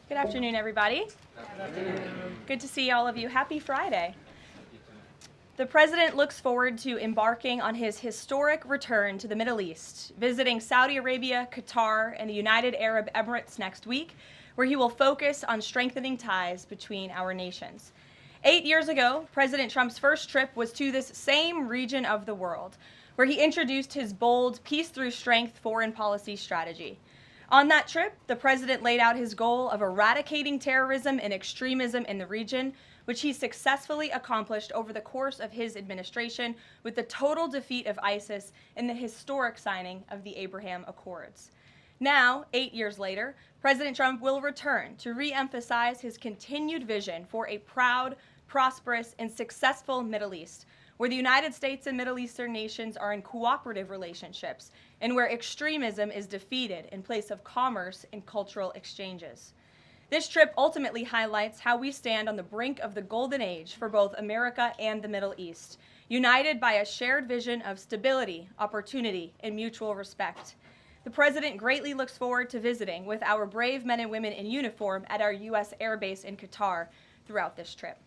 Good afternoon, everybody. Good afternoon. Good to see all of you. Happy Friday. The President looks forward to embarking on his historic return to the Middle East, visiting Saudi Arabia, Qatar, and the United Arab Emirates next week, where he will focus on strengthening ties between our nations. 8 years ago, President Trump's first trip was to this same region of the world, where he introduced his bold peace through strength foreign policy strategy. On that trip, the president laid out his goal of eradicating terrorism and extremism in the region, which he successfully accomplished over the course of his administration with the total defeat of ISIS and the historic signing of the Abraham Accords. Now, 8 years later, President Trump will return to re-emphasize his continued vision for a proud, prosperous, and successful Middle East, where the United States and Middle Eastern nations are in cooperative relationships, and where extremism is defeated in place of commerce and cultural exchanges. This trip ultimately highlights how we stand on the brink of the golden age for both America and the Middle East, united by a shared vision of stability, opportunity, and mutual respect. The President greatly looks forward to visiting with our brave men and women in uniform at our U.S. Air Base in Qatar throughout this trip.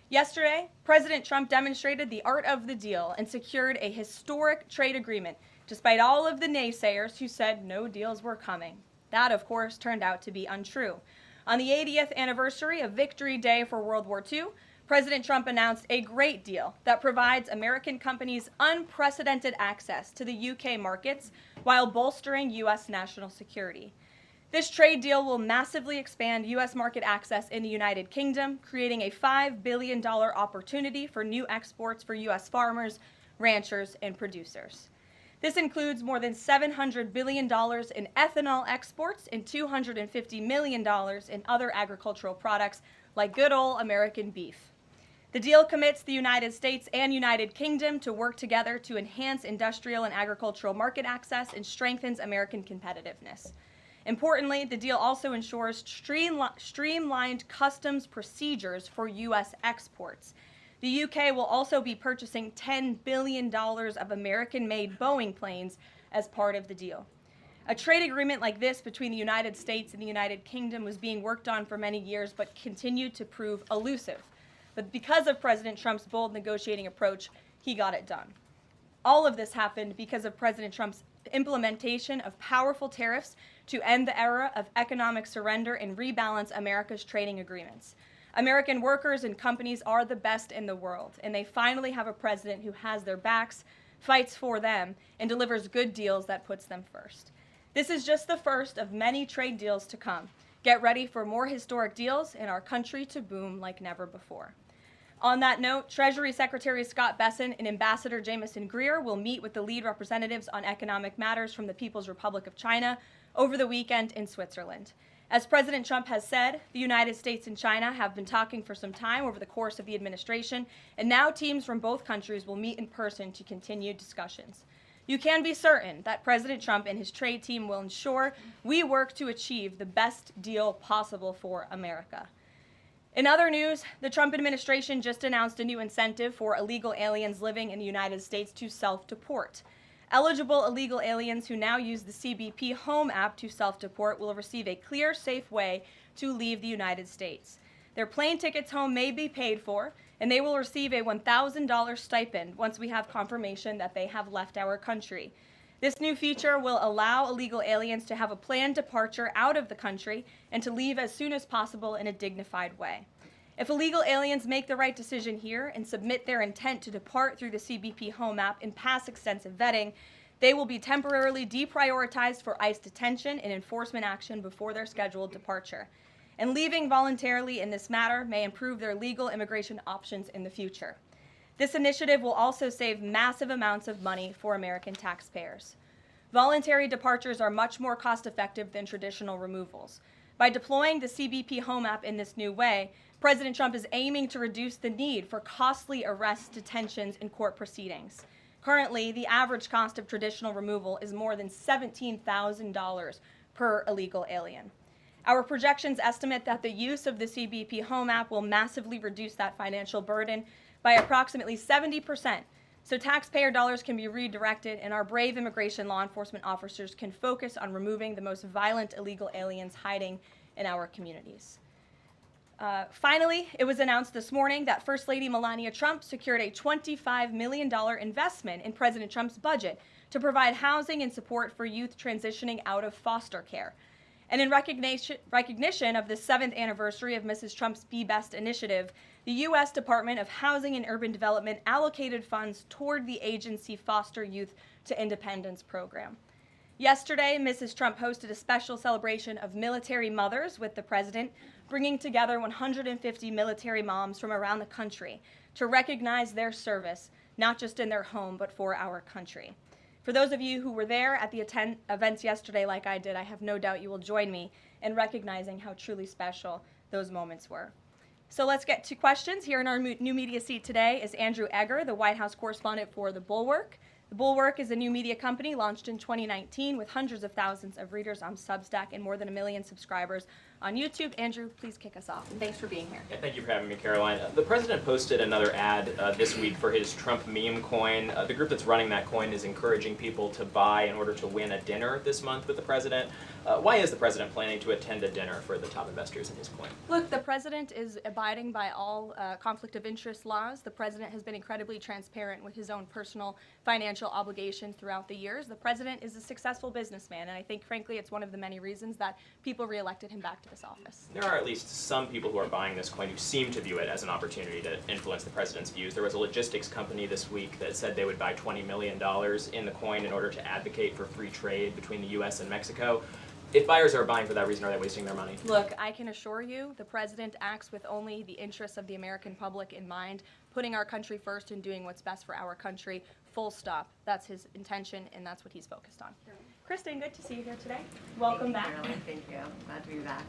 Yesterday, President Trump demonstrated the art of the deal and secured a historic trade agreement, despite all of the naysayers who said no deals were coming. That, of course, turned out to be untrue. On the 80th anniversary of Victory Day for World War II, President Trump announced a great deal that provides American companies unprecedented access to the UK markets while bolstering U.S. national security. This trade deal will massively expand U.S. market access in the United Kingdom, creating a $5 billion opportunity for new exports for U.S. farmers, ranchers, and producers. This includes more than $700 billion in ethanol exports and $250 million in other agricultural products like good old American beef. The deal commits the United States and United Kingdom to work together to enhance industrial and agricultural market access and strengthens American competitiveness. Importantly, the deal also ensures streamlined customs procedures for U.S. exports. The UK will also be purchasing $10 billion of American-made Boeing planes as part of the deal. A trade agreement like this between the United States and the United Kingdom was being worked on for many years but continued to prove elusive. But because of President Trump's bold negotiating approach, he got it done. All of this happened because of President Trump's implementation of powerful tariffs to end the era of economic surrender and rebalance America's trading agreements. American workers and companies are the best in the world, and they finally have a president who has their backs, fights for them, and delivers good deals that puts them first. This is just the first of many trade deals to come. Get ready for more historic deals and our country to boom like never before. On that note, Treasury Secretary Scott Bessent and Ambassador Jamieson Greer will meet with the lead representatives on economic matters from the People's Republic of China over the weekend in Switzerland. As President Trump has said, the United States and China have been talking for some time over the course of the administration, and now teams from both countries will meet in person to continue discussions. You can be certain that President Trump and his trade team will ensure we work to achieve the best deal possible for America. In other news, the Trump administration just announced a new incentive for illegal aliens living in the United States to self-deport. Eligible illegal aliens who now use the CBP Home app to self-deport will receive a clear, safe way to leave the United States. Their plane tickets home may be paid for, and they will receive a $1,000 stipend once we have confirmation that they have left our country. This new feature will allow illegal aliens to have a planned departure out of the country and to leave as soon as possible in a dignified way. If illegal aliens make the right decision here and submit their intent to depart through the CBP Home app and pass extensive vetting, they will be temporarily deprioritized for ICE detention and enforcement action before their scheduled departure. And leaving voluntarily in this matter may improve their legal immigration options in the future. This initiative will also save massive amounts of money for American taxpayers. Voluntary departures are much more cost-effective than traditional removals. By deploying the CBP Home app in this new way, President Trump is aiming to reduce the need for costly arrests, detentions, and court proceedings. Currently, the average cost of traditional removal is more than $17,000 per illegal alien. Our projections estimate that the use of the CBP Home app will massively reduce that financial burden by approximately 70%, so taxpayer dollars can be redirected and our brave immigration law enforcement officers can focus on removing the most violent illegal aliens hiding in our communities. Finally, it was announced this morning that First Lady Melania Trump secured a $25 million investment in President Trump's budget to provide housing and support for youth transitioning out of foster care. And in recognition of the 7th anniversary of Mrs. Trump's Be Best initiative, the U.S. Department of Housing and Urban Development allocated funds toward the agency Foster Youth to Independence program. Yesterday, Mrs. Trump hosted a special celebration of military mothers with the president, bringing together 150 military moms from around the country to recognize their service, not just in their home, but for our country. For those of you who were there at the events yesterday like I did, I have no doubt you will join me in recognizing how truly special those moments were. So let's get to questions. Here in our new media seat today is Andrew Egger, the White House correspondent for The Bulwark. The Bulwark is a new media company launched in 2019 with hundreds of thousands of readers on Substack and more than 1 million subscribers on YouTube. Andrew, please kick us off. And thanks for being here. Yeah, thank you for having me, Caroline. The president posted another ad this week for his Trump meme coin. The group that's running that coin is encouraging people to buy in order to win a dinner this month with the president. Why is the president planning to attend a dinner for the top investors in his coin? Look, the president is abiding by all conflict of interest laws. The president has been incredibly transparent with his own personal financial obligations throughout the years. The president is a successful businessman, and I think, frankly, it's one of the many reasons that people reelected him back to this office. There are at least some people who are buying this coin who seem to view it as an opportunity to influence the president's views. There was a logistics company this week that said they would buy $20 million in the coin in order to advocate for free trade between the U.S. and Mexico. If buyers are buying for that reason, are they wasting their money? Look, I can assure you the president acts with only the interests of the American public in mind, putting our country first and doing what's best for our country, full stop. That's his intention, and that's what he's focused on. Kristen, good to see you here today. Welcome back. Caroline. Thank you. Glad to be back.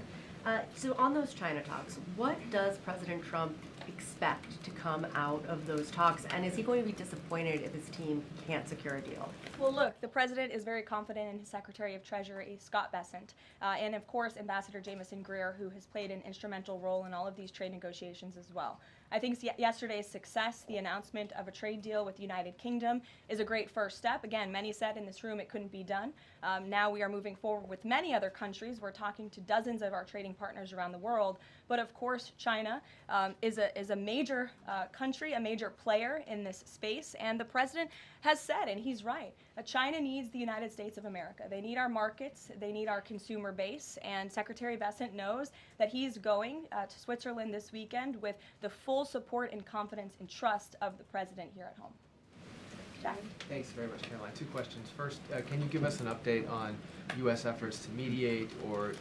So on those China talks, what does President Trump expect to come out of those talks, and is he going to be disappointed if his team can't secure a deal? Well, look, the president is very confident in his Secretary of Treasury, Scott Bessent, and of course, Ambassador Jamieson Greer, who has played an instrumental role in all of these trade negotiations as well. I think yesterday's success, the announcement of a trade deal with the United Kingdom, is a great first step. Again, many said in this room it couldn't be done. Now we are moving forward with many other countries. We're talking to dozens of our trading partners around the world. But of course, China is a major country, a major player in this space. And the president has said, and he's right, China needs the United States of America. They need our markets. They need our consumer base. And Secretary Bessent knows that he's going to Switzerland this weekend with the full support and confidence and trust of the president here at home. Jack? Thanks very much, Caroline. Two questions. First, can you give us an update on U.S. efforts to mediate or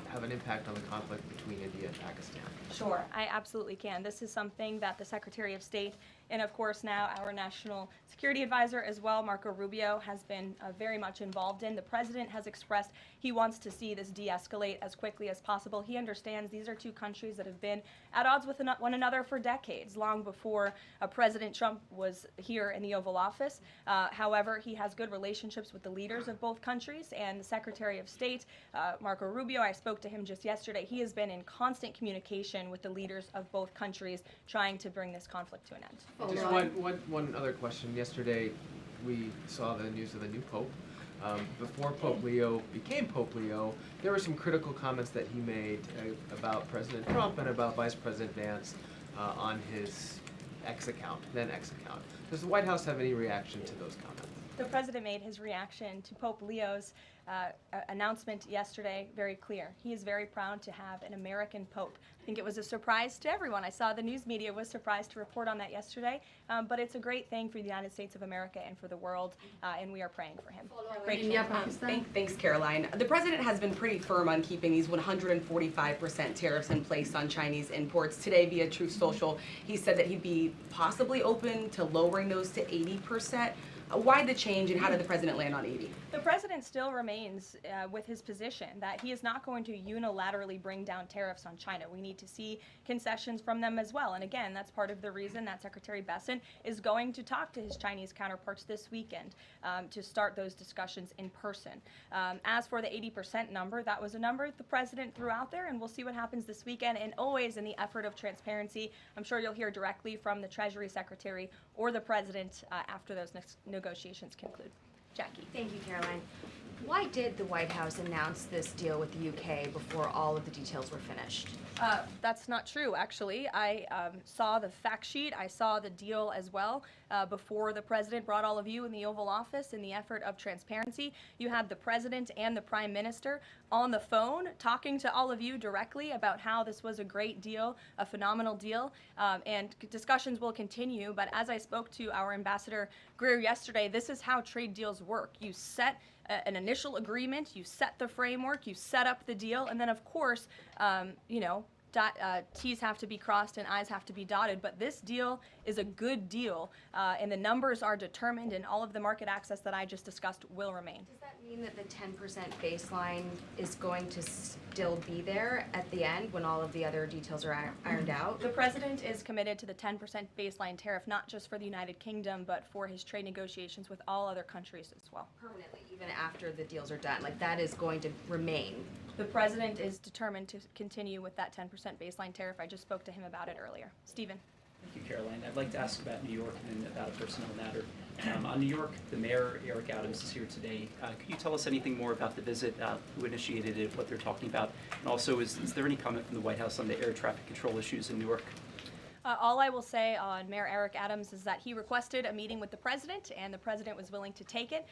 have an impact on the conflict between India and Pakistan? Sure, I absolutely can. This is something that the Secretary of State and, of course, now our National Security Advisor as well, Marco Rubio, has been very much involved in. The president has expressed he wants to see this de-escalate as quickly as possible. He understands these are two countries that have been at odds with one another for decades, long before President Trump was here in the Oval Office. However, he has good relationships with the leaders of both countries, and the Secretary of State, Marco Rubio, I spoke to him just yesterday. He has been in constant communication with the leaders of both countries trying to bring this conflict to an end. Just one other question. Yesterday, we saw the news of the new Pope. Before Pope Leo became Pope Leo, there were some critical comments that he made about President Trump and about Vice President Vance on his then X account. Does the White House have any reaction to those comments? The president made his reaction to Pope Leo's announcement yesterday very clear. He is very proud to have an American Pope. I think it was a surprise to everyone. I saw the news media was surprised to report on that yesterday, but it's a great thing for the United States of America and for the world, and we are praying for him. Thanks, Caroline. The president has been pretty firm on keeping these 145% tariffs in place on Chinese imports. Today, via Truth Social, he said that he'd be possibly open to lowering those to 80%. Why the change, and how did the president land on 80? The president still remains with his position that he is not going to unilaterally bring down tariffs on China. We need to see concessions from them as well. And again, that's part of the reason that Secretary Bessent is going to talk to his Chinese counterparts this weekend to start those discussions in person. As for the 80% number, that was a number the president threw out there, and we'll see what happens this weekend. And always in the effort of transparency, I'm sure you'll hear directly from the Treasury Secretary or the president after those negotiations conclude. Jackie. Thank you, Caroline. Why did the White House announce this deal with the UK before all of the details were finished? That's not true, actually. I saw the fact sheet. I saw the deal as well before the president brought all of you in the Oval Office in the effort of transparency. You had the president and the prime minister on the phone talking to all of you directly about how this was a great deal, a phenomenal deal, and discussions will continue. But as I spoke to our ambassador Greer yesterday, this is how trade deals work. You set an initial agreement, you set the framework, you set up the deal, and then of course, T's have to be crossed and I's have to be dotted, but this deal is a good deal, and the numbers are determined, and all of the market access that I just discussed will remain. Does that mean that the 10% baseline is going to still be there at the end when all of the other details are ironed out? The president is committed to the 10% baseline tariff, not just for the United Kingdom, but for his trade negotiations with all other countries as well. Permanently, even after the deals are done, like that is going to remain. The president is determined to continue with that 10% baseline tariff. I just spoke to him about it earlier. Stephen. Thank you, Karoline. I'd like to ask about New York and about a personnel matter. On New York, the mayor, Eric Adams, is here today. Could you tell us anything more about the visit, who initiated it, what they're talking about? And also, is there any comment from the White House on the air traffic control issues in Newark? All I will say on Mayor Eric Adams is that he requested a meeting with the president, and the president was willing to take it.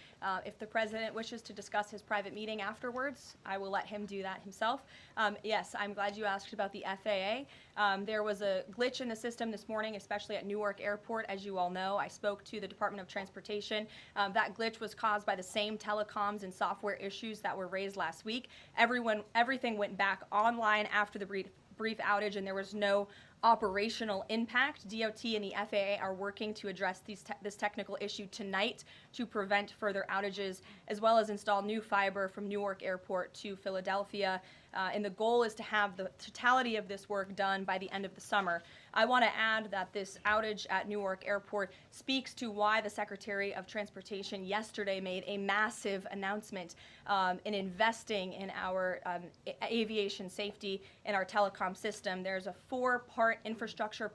If the president wishes to discuss his private meeting afterwards, I will let him do that himself. Yes, I'm glad you asked about the FAA. There was a glitch in the system this morning, especially at Newark Airport. As you all know, I spoke to the Department of Transportation. That glitch was caused by the same telecoms and software issues that were raised last week. Everything went back online after the brief outage, and there was no operational impact. DOT and the FAA are working to address this technical issue tonight to prevent further outages, as well as install new fiber from Newark Airport to Philadelphia. And the goal is to have the totality of this work done by the end of the summer. I want to add that this outage at Newark Airport speaks to why the Secretary of Transportation yesterday made a massive announcement in investing in our aviation safety and our telecom system. There's a 4-part infrastructure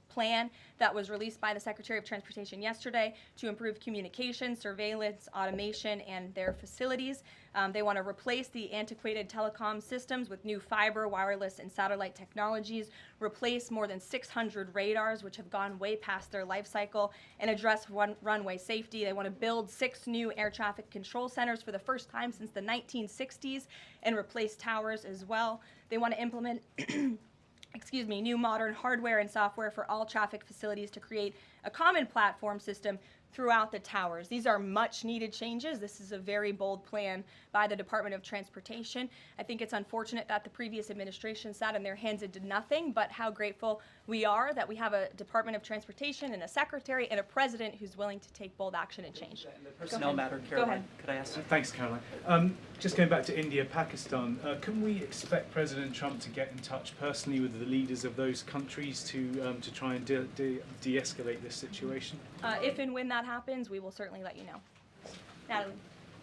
plan that was released by the Secretary of Transportation yesterday to improve communication, surveillance, automation, and their facilities. They want to replace the antiquated telecom systems with new fiber, wireless, and satellite technologies, replace more than 600 radars, which have gone way past their life cycle, and address runway safety. They want to build 6 new air traffic control centers for the first time since the 1960s and replace towers as well. They want to implement new modern hardware and software for all traffic facilities to create a common platform system throughout the towers. These are much needed changes. This is a very bold plan by the Department of Transportation. I think it's unfortunate that the previous administration sat on their hands and did nothing, but how grateful we are that we have a Department of Transportation and a secretary and a president who's willing to take bold action and change. The personnel matter, Go Caroline, ahead. could I ask? Thanks, Caroline. Just going back to India, Pakistan, can we expect President Trump to get in touch personally with the leaders of those countries to try and de-escalate this situation? If and when that happens, we will certainly let you know. Natalie.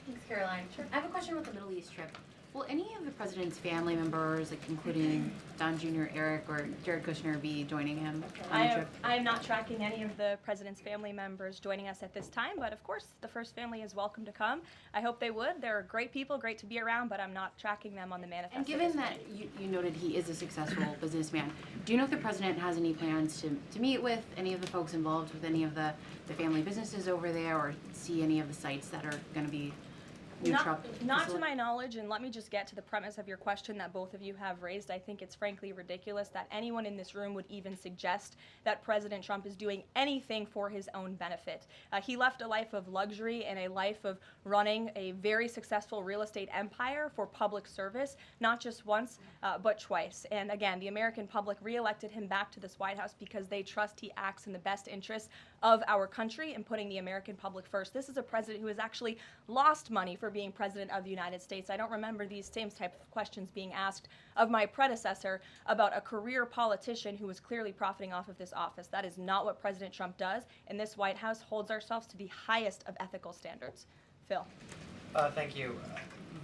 Thanks, Caroline. Sure. I have a question about the Middle East trip. Will any of the president's family members, like including Don Jr., Eric, or Jared Kushner, be joining him on the trip? I am not tracking any of the president's family members joining us at this time, but of course the first family is welcome to come. I hope they would. They're great people, great to be around, but I'm not tracking them on the manifest. And given that you noted he is a successful businessman, do you know if the president has any plans to meet with any of the folks involved with any of the family businesses over there, or see any of the sites that are going to be Not to my knowledge, and let me just get to the premise of your question that both of you have raised. I think it's frankly ridiculous that anyone in this room would even suggest that President Trump is doing anything for his own benefit. He left a life of luxury and a life of running a very successful real estate empire for public service, not just once, but twice. And again, the American public reelected him back to this White House because they trust he acts in the best interest of our country and putting the American public first. This is a president who has actually lost money for being president of the United States. I don't remember these same type of questions being asked of my predecessor about a career politician who was clearly profiting off of this office. That is not what President Trump does, and this White House holds ourselves to the highest of ethical standards. Phil. Thank you.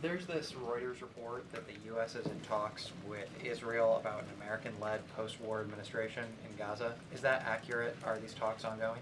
There's this Reuters report that the U.S. is in talks with Israel about an American-led post-war administration in Gaza. Is that accurate? Are these talks ongoing?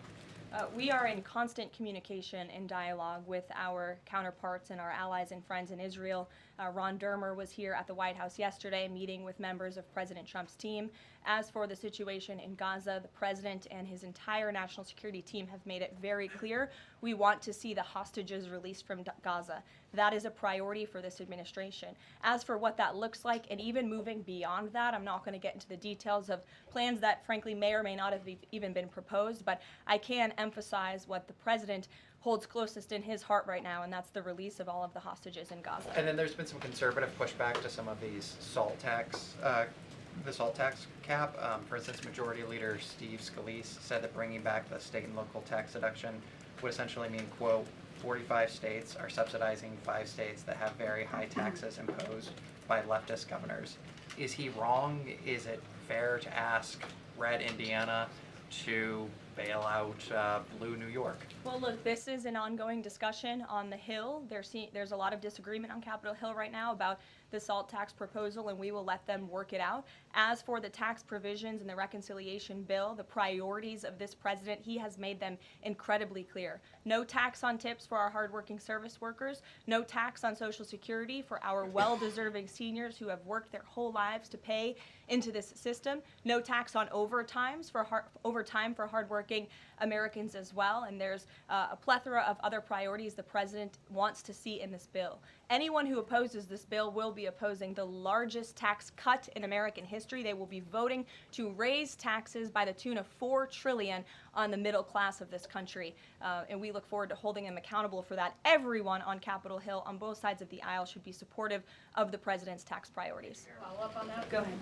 We are in constant communication and dialogue with our counterparts and our allies and friends in Israel. Ron Dermer was here at the White House yesterday meeting with members of President Trump's team. As for the situation in Gaza, the president and his entire national security team have made it very clear we want to see the hostages released from Gaza. That is a priority for this administration. As for what that looks like, and even moving beyond that, I'm not going to get into the details of plans that frankly may or may not have even been proposed, but I can emphasize what the president holds closest in his heart right now, and that's the release of all of the hostages in Gaza. And then there's been some conservative pushback to some of these salt tax, the salt tax cap. For instance, Majority Leader Steve Scalise said that bringing back the state and local tax deduction would essentially mean, quote, 45 states are subsidizing 5 states that have very high taxes imposed by leftist governors. Is he wrong? Is it fair to ask red Indiana to bail out blue New York? Well, look, this is an ongoing discussion on the Hill. There's a lot of disagreement on Capitol Hill right now about the SALT tax proposal, and we will let them work it out. As for the tax provisions in the reconciliation bill, the priorities of this president, he has made them incredibly clear. No tax on tips for our hardworking service workers, no tax on Social Security for our well-deserving seniors who have worked their whole lives to pay into this system, no tax on overtime for hardworking Americans as well, and there's a plethora of other priorities the president wants to see in this bill. Anyone who opposes this bill will be opposing the largest tax cut in American history. They will be voting to raise taxes by the tune of $4 trillion on the middle class of this country, and we look forward to holding them accountable for that. Everyone on Capitol Hill on both sides of the aisle should be supportive of the president's tax priorities. Follow up on that? Go ahead.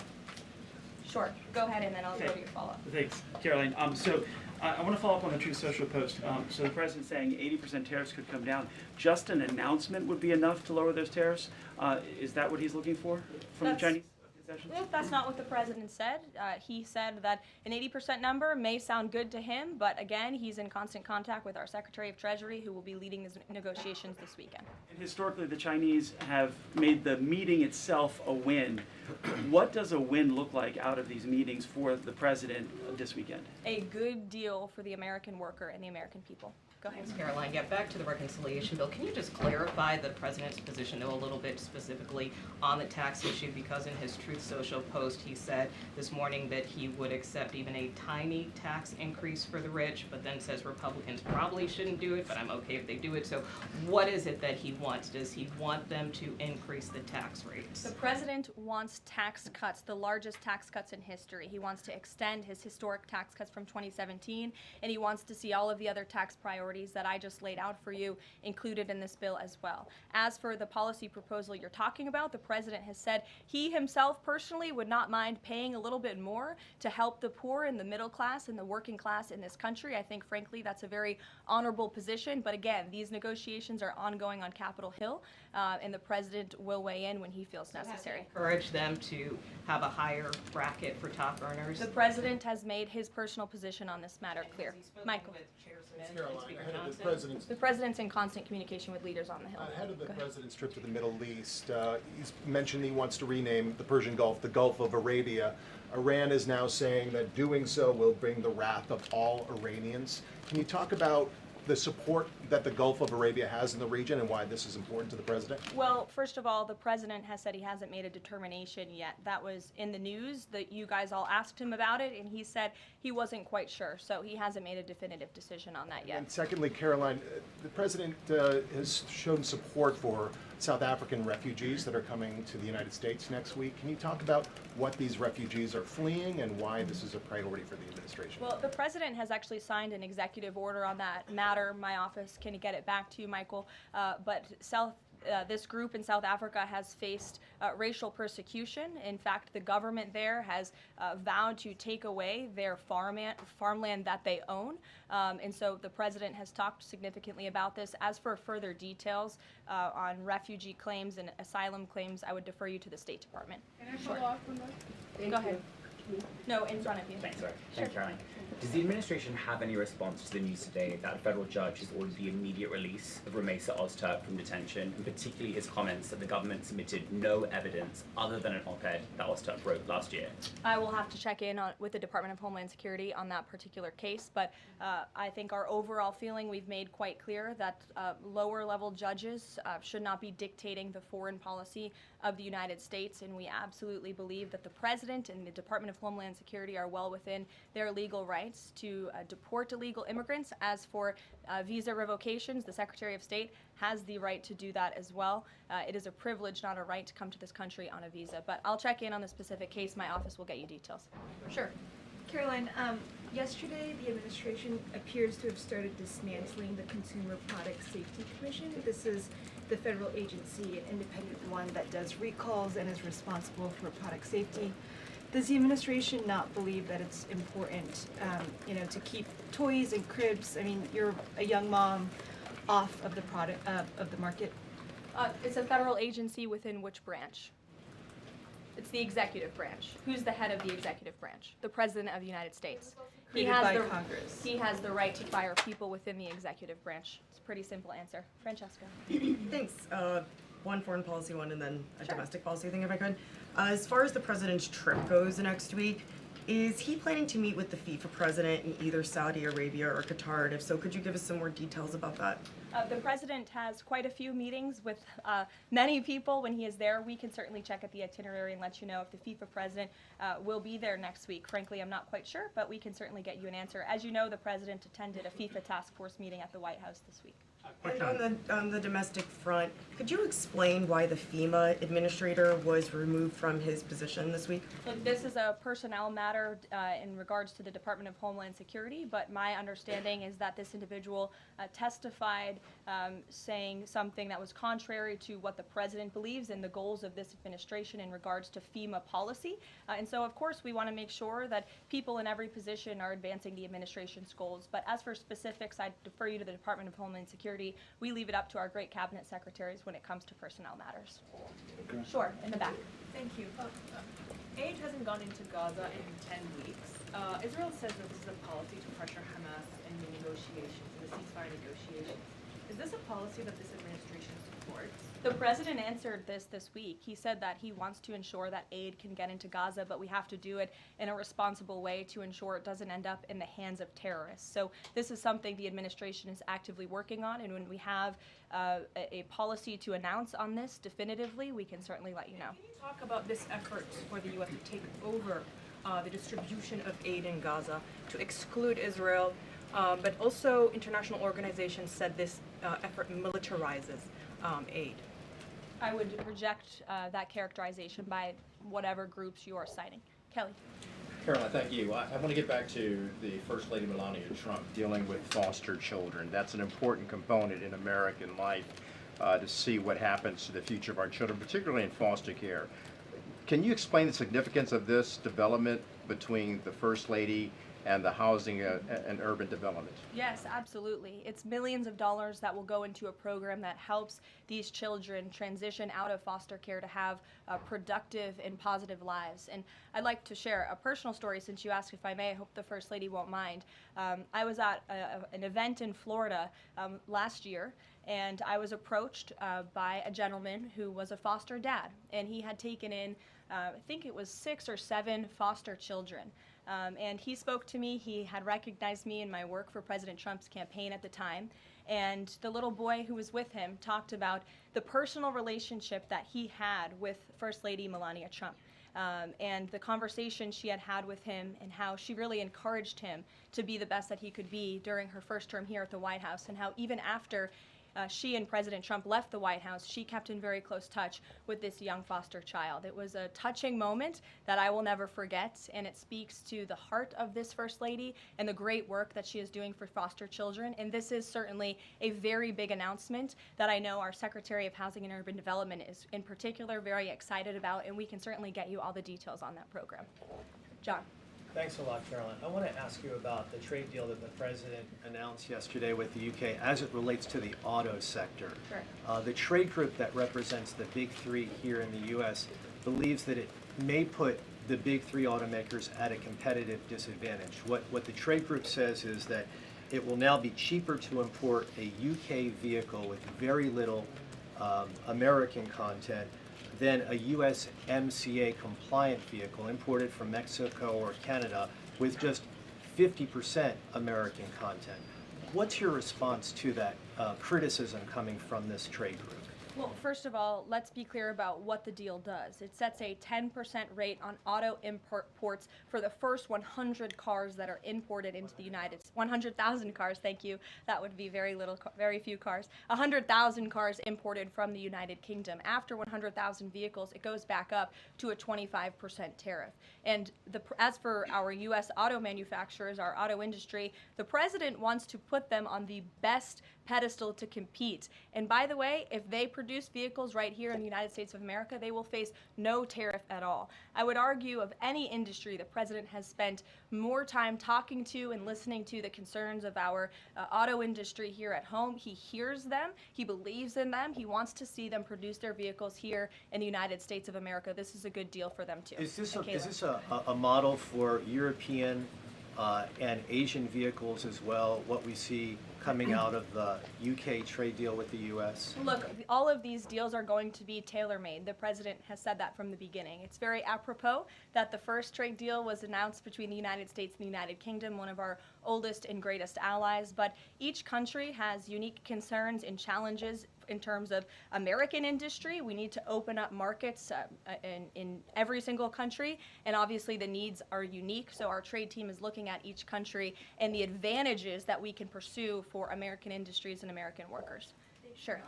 Sure. Go ahead, and then I'll go to your follow-up. Thanks, Caroline. I want to follow up on the Truth Social post. So the president's saying 80% tariffs could come down. Just an announcement would be enough to lower those tariffs. Is that what he's looking for from the Chinese concessions? That's not what the president said. He said that an 80% number may sound good to him, but again, he's in constant contact with our Secretary of Treasury, who will be leading these negotiations this weekend. And historically, the Chinese have made the meeting itself a win. What does a win look like out of these meetings for the president this weekend? A good deal for the American worker and the American people. Go ahead. Thanks, Caroline. Yeah, back to the reconciliation bill. Can you just clarify the president's position, though, a little bit specifically on the tax issue? Because in his Truth Social post, he said this morning that he would accept even a tiny tax increase for the rich, but then says Republicans probably shouldn't do it, but I'm okay if they do it. So what is it that he wants? Does he want them to increase the tax rates? The president wants tax cuts, the largest tax cuts in history. He wants to extend his historic tax cuts from 2017, and he wants to see all of the other tax priorities that I just laid out for you included in this bill as well. As for the policy proposal you're talking about, the president has said he himself personally would not mind paying a little bit more to help the poor and the middle class and the working class in this country. I think, frankly, that's a very honorable position. But again, these negotiations are ongoing on Capitol Hill, and the president will weigh in when he feels necessary. Encourage them to have a higher bracket for top earners? The president has made his personal position on this matter clear. Michael. The president's in constant communication with leaders on the Hill. Ahead of the president's trip to the Middle East, he's mentioned he wants to rename the Persian Gulf the Gulf of Arabia. Iran is now saying that doing so will bring the wrath of all Iranians. Can you talk about the support that the Gulf of Arabia has in the region and why this is important to the president? Well, first of all, the president has said he hasn't made a determination yet. That was in the news that you guys all asked him about it, and he said he wasn't quite sure. So he hasn't made a definitive decision on that yet. And secondly, Caroline, the president has shown support for South African refugees that are coming to the United States next week. Can you talk about what these refugees are fleeing and why this is a priority for the administration? Well, the president has actually signed an executive order on that matter. My office can get it back to you, Michael. But this group in South Africa has faced racial persecution. In fact, the government there has vowed to take away their farmland that they own. And so the president has talked significantly about this. As for further details on refugee claims and asylum claims, I would defer you to the State Department. Can I follow up on that? Go ahead. No, in front of you. Thanks, Sure. Thanks, Caroline. Does the administration have any response to the news today that a federal judge has ordered the immediate release of Ramesa Ozturk from detention, and particularly his comments that the government submitted no evidence other than an op-ed that Ozturk wrote last year? I will have to check in with the Department of Homeland Security on that particular case, but I think our overall feeling, we've made quite clear that lower level judges should not be dictating the foreign policy of the United States, and we absolutely believe that the President and the Department of Homeland Security are well within their legal rights to deport illegal immigrants. As for visa revocations, the Secretary of State has the right to do that as well. It is a privilege, not a right, to come to this country on a visa. But I'll check in on the specific case. My office will get you details. Sure. Caroline, yesterday the administration appears to have started dismantling the Consumer Product Safety Commission. This is the federal agency, an independent one that does recalls and is responsible for product safety. Does the administration not believe that it's important, to keep toys and cribs? I mean, you're a young mom, off of the product of the market. It's a federal agency within which branch? It's the executive branch. Who's the head of the executive branch? The President of the United States. Created by Congress. He has the right to fire people within the executive branch. It's a pretty simple answer. Francesca. Thanks. One foreign policy one and then a domestic policy thing if I could. As far as the president's trip goes next week, is he planning to meet with the FIFA president in either Saudi Arabia or Qatar? And if so, could you give us some more details about that? The president has quite a few meetings with many people when he is there. We can certainly check at the itinerary and let you know if the FIFA president will be there next week. Frankly, I'm not quite sure, but we can certainly get you an answer. As you know, the president attended a FIFA task force meeting at the White House this week. And on the domestic front, could you explain why the FEMA administrator was removed from his position this week? Look, this is a personnel matter in regards to the Department of Homeland Security, but my understanding is that this individual testified saying something that was contrary to what the president believes and the goals of this administration in regards to FEMA policy. And so, of course, we want to make sure that people in every position are advancing the administration's goals. But as for specifics, I defer you to the Department of Homeland Security. We leave it up to our great cabinet secretaries when it comes to personnel matters. Okay. Sure, in the back. Thank you. Aid hasn't gone into Gaza in 10 weeks. Israel says that this is a policy to pressure Hamas in the negotiations, in the ceasefire negotiations. Is this a policy that this administration supports? The president answered this week. He said that he wants to ensure that aid can get into Gaza, but we have to do it in a responsible way to ensure it doesn't end up in the hands of terrorists. So this is something the administration is actively working on, and when we have a policy to announce on this definitively, we can certainly let you know. Can you talk about this effort for the U.S. to take over the distribution of aid in Gaza, to exclude Israel, but also international organizations said this effort militarizes aid? I would reject that characterization by whatever groups you are citing. Kelly. Caroline, thank you. I want to get back to the First Lady Melania Trump dealing with foster children. That's an important component in American life to see what happens to the future of our children, particularly in foster care. Can you explain the significance of this development between the First Lady and the housing and urban development? Yes, absolutely. It's millions of dollars that will go into a program that helps these children transition out of foster care to have productive and positive lives. And I'd like to share a personal story since you asked if I may. I hope the First Lady won't mind. I was at an event in Florida last year, and I was approached by a gentleman who was a foster dad, and he had taken in, I think it was 6 or 7 foster children. And he spoke to me. He had recognized me in my work for President Trump's campaign at the time. And the little boy who was with him talked about the personal relationship that he had with First Lady Melania Trump. And the conversation she had had with him and how she really encouraged him to be the best that he could be during her first term here at the White House, and how even after she and President Trump left the White House, she kept in very close touch with this young foster child. It was a touching moment that I will never forget, and it speaks to the heart of this First Lady and the great work that she is doing for foster children. And this is certainly a very big announcement that I know our Secretary of Housing and Urban Development is in particular very excited about, and we can certainly get you all the details on that program. John. Thanks a lot, Caroline. I want to ask you about the trade deal that the president announced yesterday with the UK as it relates to the auto sector. Sure. The trade group that represents the big three here in the U.S. believes that it may put the big three automakers at a competitive disadvantage. What the trade group says is that it will now be cheaper to import a UK vehicle with very little American content than a USMCA compliant vehicle imported from Mexico or Canada with just 50% American content. What's your response to that criticism coming from this trade group? Well, first of all, let's be clear about what the deal does. It sets a 10% rate on auto imports for the first 100 cars that are imported into the United States. 100,000 cars, thank you. That would be very few cars. 100,000 cars imported from the United Kingdom. After 100,000 vehicles, it goes back up to a 25% tariff. And as for our U.S. auto manufacturers, our auto industry, the president wants to put them on the best pedestal to compete. And by the way, if they produce vehicles right here in the United States of America, they will face no tariff at all. I would argue of any industry, the president has spent more time talking to and listening to the concerns of our auto industry here at home. He hears them, he believes in them, he wants to see them produce their vehicles here in the United States of America. This is a good deal for them too. Is this a model for European and Asian vehicles as well, what we see coming out of the UK trade deal with the US? Look, all of these deals are going to be tailor-made. The president has said that from the beginning. It's very apropos that the first trade deal was announced between the United States and the United Kingdom, one of our oldest and greatest allies, but each country has unique concerns and challenges in terms of American industry. We need to open up markets in every single country, and obviously the needs are unique, so our trade team is looking at each country and the advantages that we can pursue for American industries and American workers. Sure.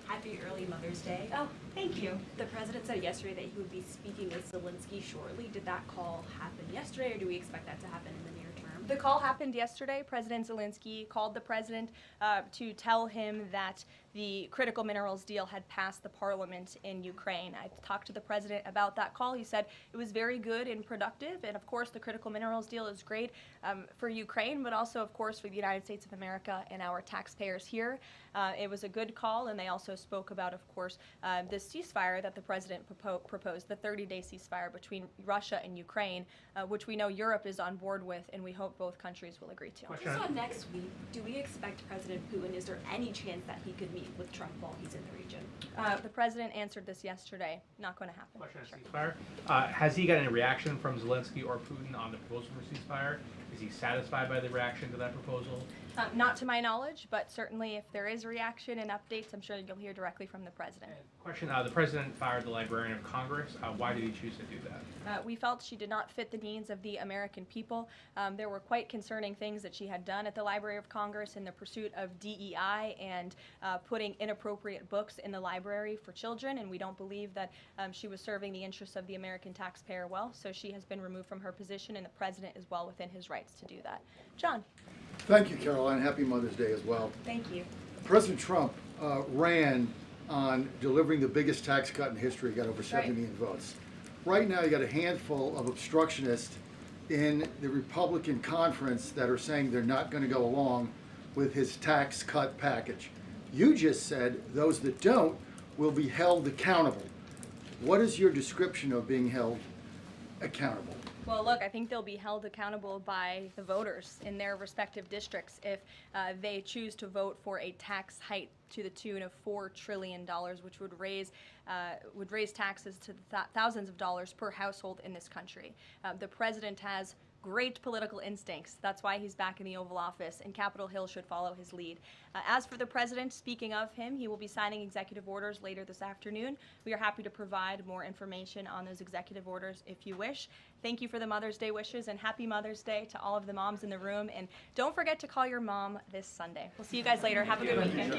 Happy early Mother's Day. Oh, thank you. The president said yesterday that he would be speaking with Zelensky shortly. Did that call happen yesterday, or do we expect that to happen in the near term? The call happened yesterday. President Zelensky called the president to tell him that the critical minerals deal had passed the parliament in Ukraine. I talked to the president about that call. He said it was very good and productive, and of course the critical minerals deal is great for Ukraine, but also of course for the United States of America and our taxpayers here. It was a good call, and they also spoke about, of course, the ceasefire that the president proposed, the 30-day ceasefire between Russia and Ukraine, which we know Europe is on board with, and we hope both countries will agree to. So next week, do we expect President Putin, is there any chance that he could meet with Trump while he's in the region? The president answered this yesterday. Not going to happen. Question on ceasefire. Has he got any reaction from Zelensky or Putin on the proposal for ceasefire? Is he satisfied by the reaction to that proposal? Not to my knowledge, but certainly if there is a reaction and updates, I'm sure you'll hear directly from the president. Question, the president fired the Librarian of Congress. Why did he choose to do that? We felt she did not fit the needs of the American people. There were quite concerning things that she had done at the Library of Congress in the pursuit of DEI and putting inappropriate books in the library for children, and we don't believe that she was serving the interests of the American taxpayer well, so she has been removed from her position, and the president is well within his rights to do that. John. Thank you, Caroline. Happy Mother's Day as well. Thank you. President Trump ran on delivering the biggest tax cut in history, got over 70 million votes. Right now, you got a handful of obstructionists in the Republican conference that are saying they're not going to go along with his tax cut package. You just said those that don't will be held accountable. What is your description of being held accountable? Well, look, I think they'll be held accountable by the voters in their respective districts if they choose to vote for a tax hike to the tune of $4 trillion, which would raise taxes to thousands of dollars per household in this country. The president has great political instincts. That's why he's back in the Oval Office, and Capitol Hill should follow his lead. As for the president, speaking of him, he will be signing executive orders later this afternoon. We are happy to provide more information on those executive orders if you wish. Thank you for the Mother's Day wishes, and happy Mother's Day to all of the moms in the room. And don't forget to call your mom this Sunday. We'll see you guys later. Have a good weekend.